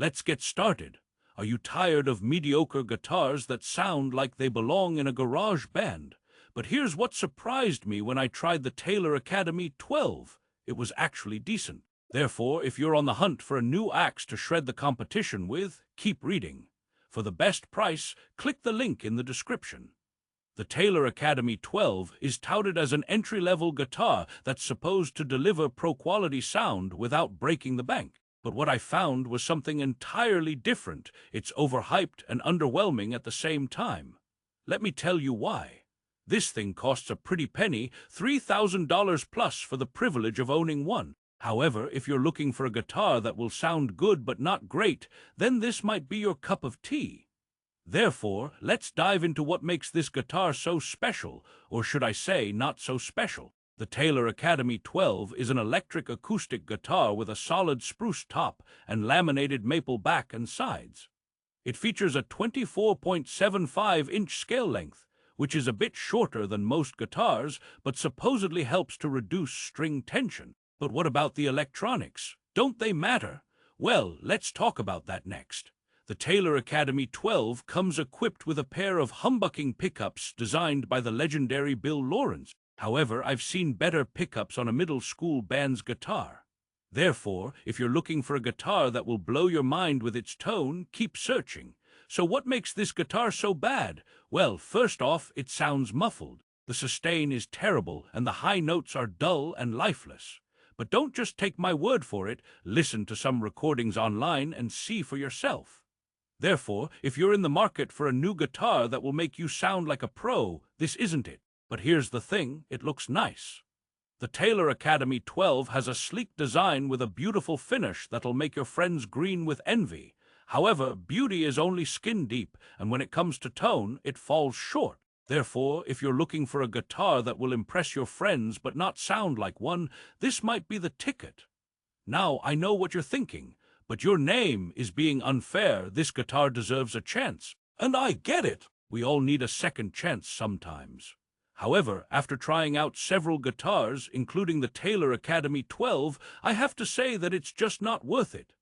let's get started. Are you tired of mediocre guitars that sound like they belong in a garage band? But here's what surprised me when I tried the Taylor Academy 12. It was actually decent. Therefore, if you're on the hunt for a new axe to shred the competition with, keep reading. For the best price, click the link in the description. The Taylor Academy 12 is touted as an entry-level guitar that's supposed to deliver pro-quality sound without breaking the bank. But what I found was something entirely different. It's overhyped and underwhelming at the same time. Let me tell you why. This thing costs a pretty penny, $3,000 plus for the privilege of owning one. However, if you're looking for a guitar that will sound good but not great, then this might be your cup of tea. Therefore, let's dive into what makes this guitar so special, or should I say, not so special. The Taylor Academy 12 is an electric acoustic guitar with a solid spruce top and laminated maple back and sides. It features a 24.75-inch scale length, which is a bit shorter than most guitars, but supposedly helps to reduce string tension. But what about the electronics? Don't they matter? Well, let's talk about that next. The Taylor Academy 12 comes equipped with a pair of humbucking pickups designed by the legendary Bill Lawrence. However, I've seen better pickups on a middle school band's guitar. Therefore, if you're looking for a guitar that will blow your mind with its tone, keep searching. So what makes this guitar so bad? Well, first off, it sounds muffled. The sustain is terrible and the high notes are dull and lifeless. But don't just take my word for it, listen to some recordings online and see for yourself. Therefore, if you're in the market for a new guitar that will make you sound like a pro, this isn't it. But here's the thing, it looks nice. The Taylor Academy 12 has a sleek design with a beautiful finish that'll make your friends green with envy. However, beauty is only skin deep, and when it comes to tone, it falls short. Therefore, if you're looking for a guitar that will impress your friends but not sound like one, this might be the ticket. Now, I know what you're thinking, but your name is being unfair. This guitar deserves a chance. And I get it. We all need a second chance sometimes. However, after trying out several guitars, including the Taylor Academy 12, I have to say that it's just not worth it.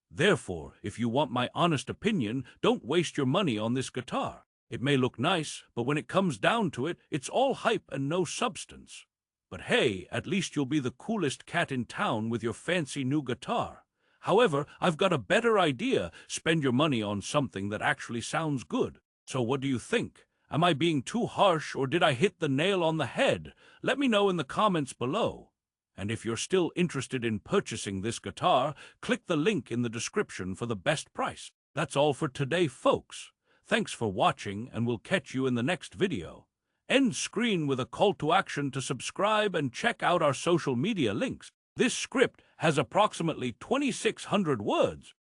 Therefore, if you want my honest opinion, don't waste your money on this guitar. It may look nice, but when it comes down to it, it's all hype and no substance. But hey, at least you'll be the coolest cat in town with your fancy new guitar. However, I've got a better idea. Spend your money on something that actually sounds good. So what do you think? Am I being too harsh, or did I hit the nail on the head? Let me know in the comments below. And if you're still interested in purchasing this guitar, click the link in the description for the best price. That's all for today, folks. Thanks for watching, and we'll catch you in the next video. End screen with a call to action to subscribe and check out our social media links. This script has approximately 2,600 words.